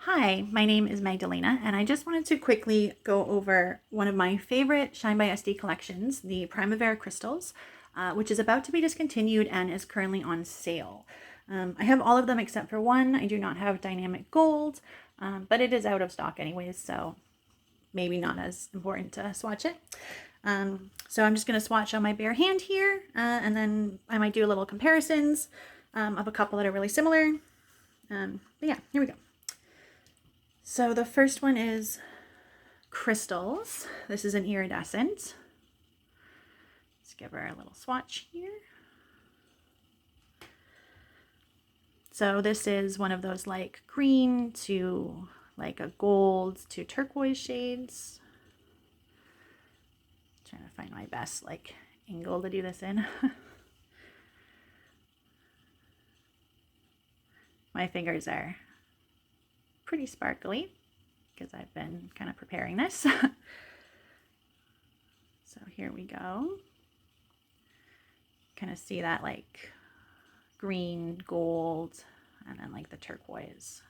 Hi, my name is Magdalena, and I just wanted to quickly go over one of my favorite ShinebySD collections, the Primavera crystals, which is about to be discontinued and is currently on sale. I have all of them except for one. I do not have dynamic gold, but it is out of stock anyways, so maybe not as important to swatch it. So I'm just going to swatch on my bare hand here, and then I might do a little comparisons of a couple that are really similar. But yeah, here we go. So the first one is crystals. This is an iridescent. Let's give her a little swatch here. So this is one of those like green to like a gold to turquoise shades. Trying to find my best like angle to do this in. My fingers are pretty sparkly because I've been kind of preparing this. So here we go. Kind of see that like green, gold, and then like the turquoise.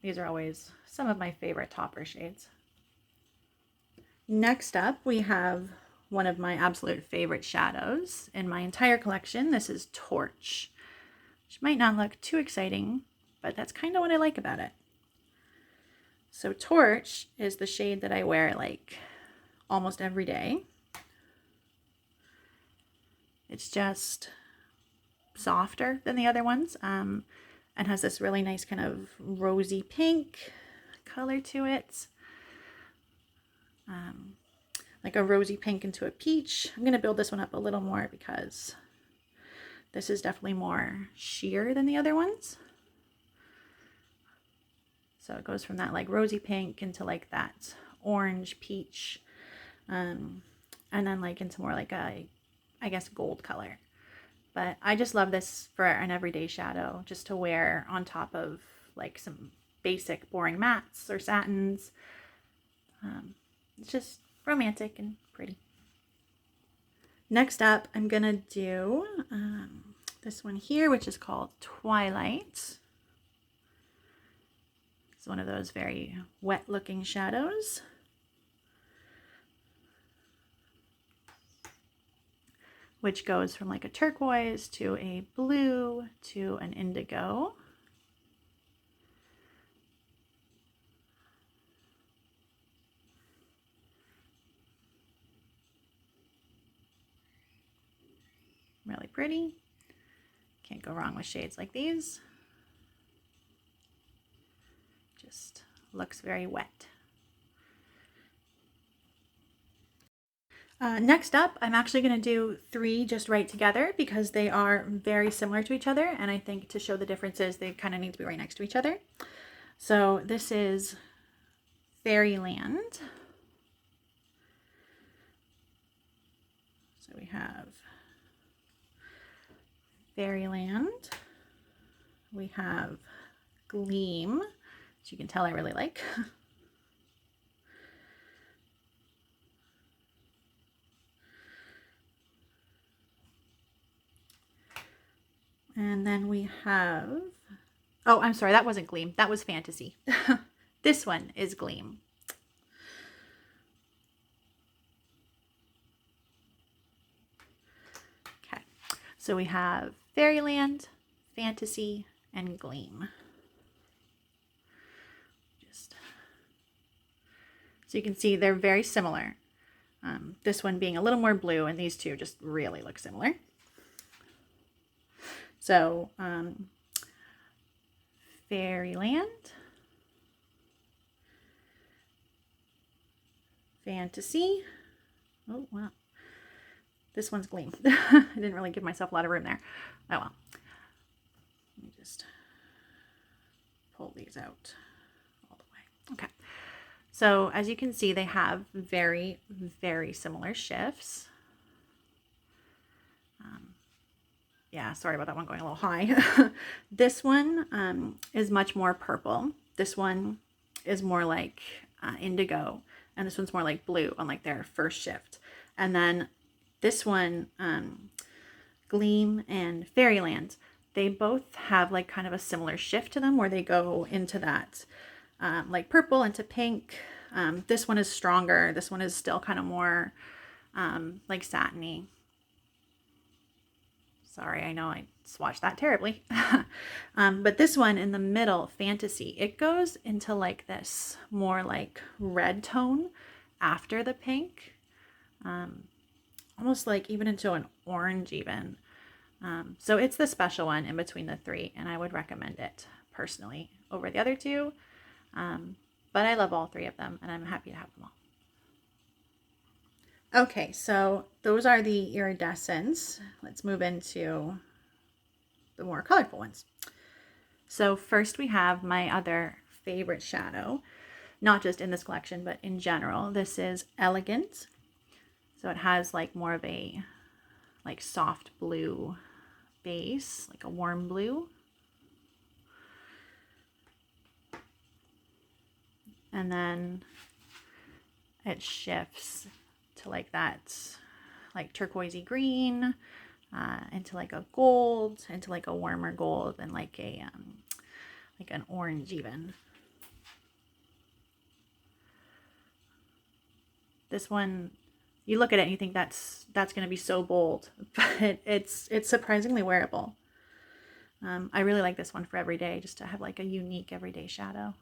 These are always some of my favorite topper shades. Next up, we have one of my absolute favorite shadows in my entire collection. This is Torch, which might not look too exciting, but that's kind of what I like about it. So Torch is the shade that I wear like almost every day. It's just softer than the other ones, and has this really nice kind of rosy pink color to it. Like a rosy pink into a peach. I'm going to build this one up a little more because this is definitely more sheer than the other ones. So it goes from that like rosy pink into like that orange peach, and then like into more like a, I guess, gold color. But I just love this for an everyday shadow, just to wear on top of like some basic boring mattes or satins. It's just romantic and pretty. Next up, I'm gonna do this one here, which is called Twilight. It's one of those very wet looking shadows. Which goes from like a turquoise to a blue to an indigo. Really pretty. Can't go wrong with shades like these. Just looks very wet. Next up, I'm actually going to do 3 just right together because they are very similar to each other, and I think to show the differences they kind of need to be right next to each other. So this is Fairyland. So we have Fairyland. We have Gleam, which you can tell I really like. And then we have, oh, I'm sorry, that wasn't Gleam. That was Fantasy. This one is Gleam. Okay, so we have Fairyland, Fantasy, and Gleam. So you can see they're very similar. This one being a little more blue, and these two just really look similar. So, Fairyland, Fantasy. Oh, wow. This one's Gleam. I didn't really give myself a lot of room there. Oh, well. Let me just pull these out all the way. Okay. So, as you can see, they have very, very similar shifts. Yeah, sorry about that one going a little high. This one is much more purple. This one is more like indigo, and this one's more like blue on like their first shift. And then this one, Gleam and Fairyland, they both have like kind of a similar shift to them where they go into that like purple into pink. This one is stronger. This one is still kind of more like satiny. Sorry, I know I swatched that terribly. But this one in the middle, Fantasy, it goes into like this more like red tone after the pink. Almost like even into an orange even. So it's the special one in between the three, and I would recommend it personally over the other two. But I love all three of them, and I'm happy to have them all. Okay, so those are the iridescents. Let's move into the more colorful ones. So first we have my other favorite shadow, not just in this collection, but in general. This is Elegant. So it has like more of a like soft blue base, like a warm blue. And then it shifts to like that like turquoisey green, into like a gold, into like a warmer gold, and like a like an orange even. This one, you look at it and you think that's going to be so bold, but it's surprisingly wearable. I really like this one for every day, just to have like a unique everyday shadow.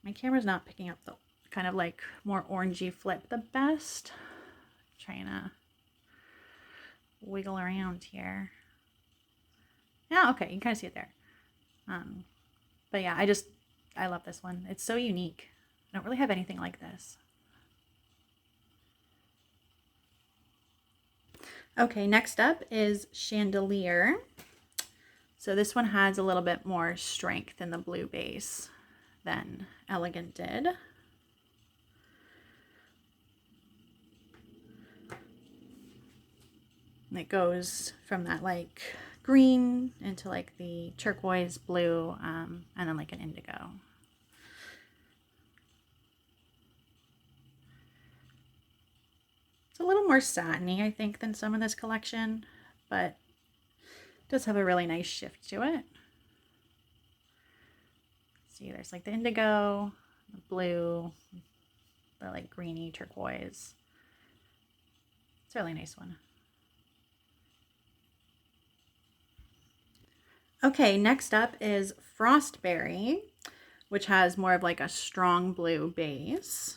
My camera's not picking up the kind of like more orangey flip the best. I'm trying to wiggle around here. Yeah, okay, you can kind of see it there. But yeah, I love this one. It's so unique. I don't really have anything like this. Okay, next up is Chandelier. So this one has a little bit more strength in the blue base than Elegant did. And it goes from that like green into like the turquoise blue, and then like an indigo. It's a little more satiny, I think, than some of this collection, but it does have a really nice shift to it. See, there's like the indigo, the blue, the like greeny turquoise. It's a really nice one. Okay, next up is Frostberry, which has more of like a strong blue base.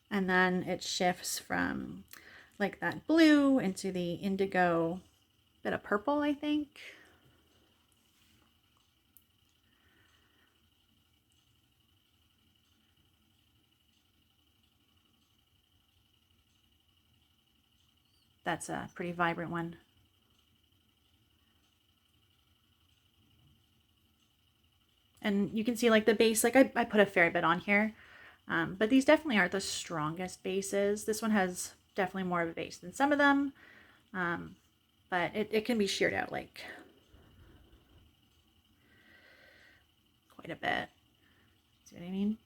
And then it shifts from like that blue into the indigo, bit of purple, I think. That's a pretty vibrant one. And you can see like the base, like I put a fair bit on here, but these definitely aren't the strongest bases. This one has definitely more of a base than some of them, but it can be sheared out like quite a bit. See what I mean?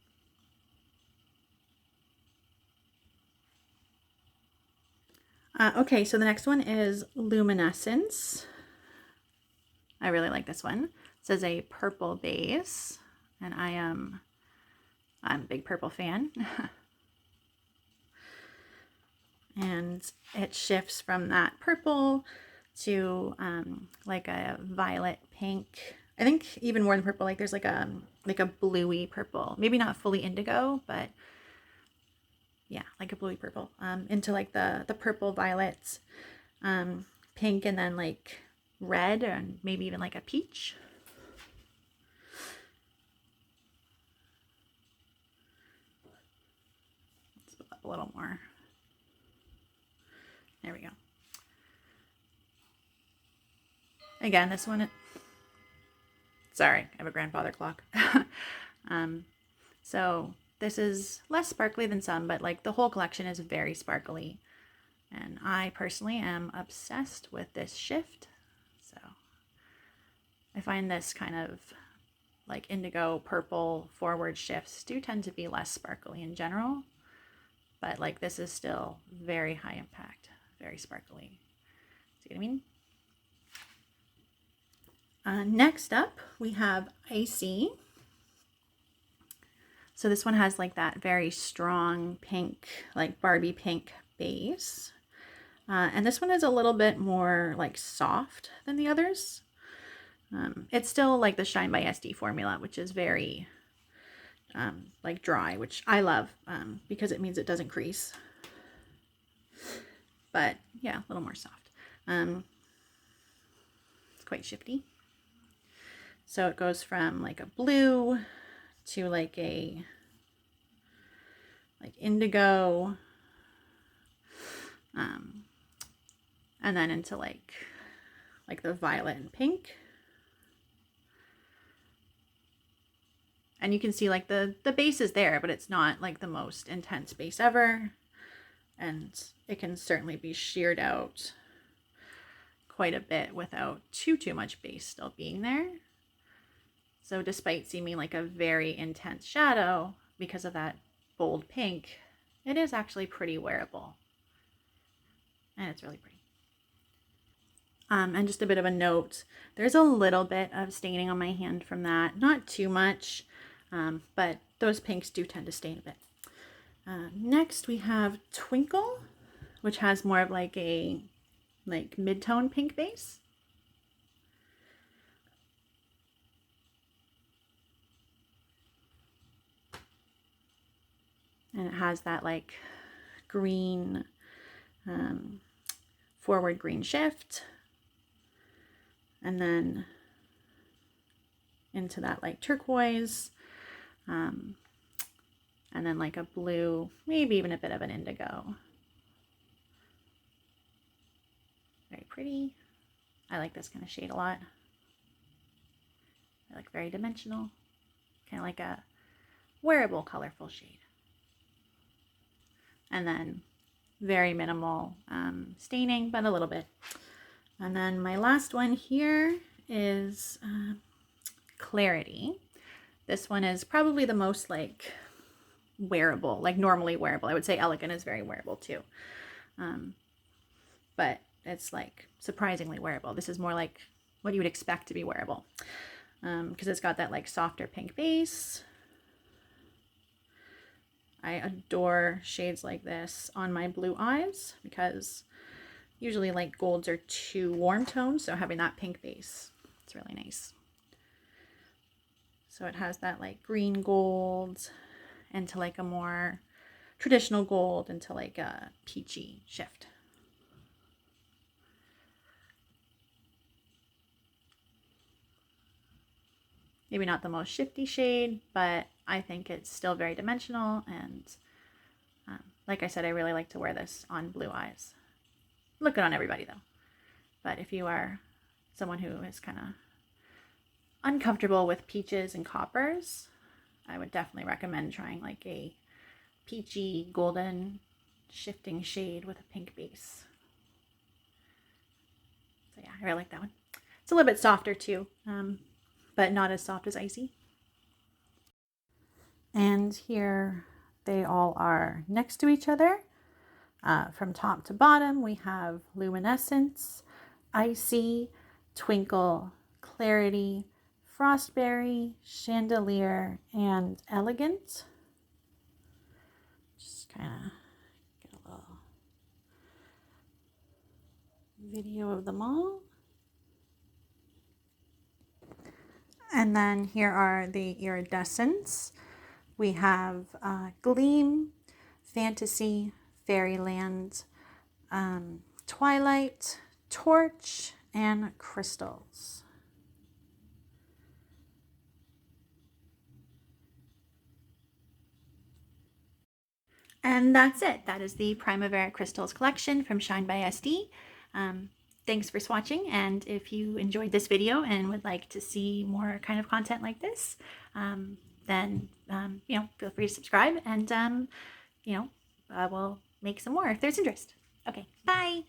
Okay, so the next one is Luminescence. I really like this one. It says a purple base, and I'm a big purple fan. And it shifts from that purple to like a violet pink. I think even more than purple, like there's like a bluey purple. Maybe not fully indigo, but yeah, like a bluey purple. Into like the purple, violet, pink, and then like red, and maybe even like a peach. Let's put up a little more. There we go. Again, this one, sorry, I have a grandfather clock. So this is less sparkly than some, but like the whole collection is very sparkly. And I personally am obsessed with this shift. So I find this kind of like indigo, purple forward shifts do tend to be less sparkly in general. But like this is still very high impact, very sparkly. See what I mean? Next up, we have Icy. So this one has like that very strong pink, like Barbie pink base. And this one is a little bit more like soft than the others. It's still like the ShinebySD formula, which is very like dry, which I love because it means it doesn't crease. But yeah, a little more soft. It's quite shifty. So it goes from like a blue to like a indigo, and then into like the violet and pink. And you can see like the base is there, but it's not like the most intense base ever. And it can certainly be sheared out quite a bit without too much base still being there. So despite seeming like a very intense shadow because of that bold pink, it is actually pretty wearable. And it's really pretty. And just a bit of a note, there's a little bit of staining on my hand from that. Not too much, but those pinks do tend to stain a bit. Next we have Twinkle, which has more of like a mid-tone pink base. And it has that like green, forward green shift. And then into that like turquoise. And then like a blue, maybe even a bit of an indigo. Very pretty. I like this kind of shade a lot. I like very dimensional. Kind of like a wearable, colorful shade. And then very minimal staining, but a little bit. And then my last one here is Clarity. This one is probably the most like wearable, like normally wearable. I would say Elegant is very wearable too. But it's like surprisingly wearable. This is more like what you would expect to be wearable. Because it's got that like softer pink base. I adore shades like this on my blue eyes because usually like golds are too warm toned, so having that pink base, it's really nice. So it has that like green gold into like a more traditional gold into like a peachy shift. Maybe not the most shifty shade, but I think it's still very dimensional. And like I said, I really like to wear this on blue eyes. Look good on everybody though. But if you are someone who is kind of uncomfortable with peaches and coppers, I would definitely recommend trying like a peachy golden shifting shade with a pink base. So yeah, I really like that one. It's a little bit softer too, but not as soft as Icy. And here they all are next to each other. From top to bottom, we have Luminescence, Icy, Twinkle, Clarity, Frostberry, Chandelier, and Elegant. Just kind of get a little video of them all. And then here are the iridescents. We have Gleam, Fantasy, Fairyland, Twilight, Torch, and Crystals. And that's it. That is the Primavera Crystals collection from ShinebySD. Thanks for swatching, and if you enjoyed this video and would like to see more kind of content like this, then feel free to subscribe, and we'll make some more if there's interest. Okay, bye!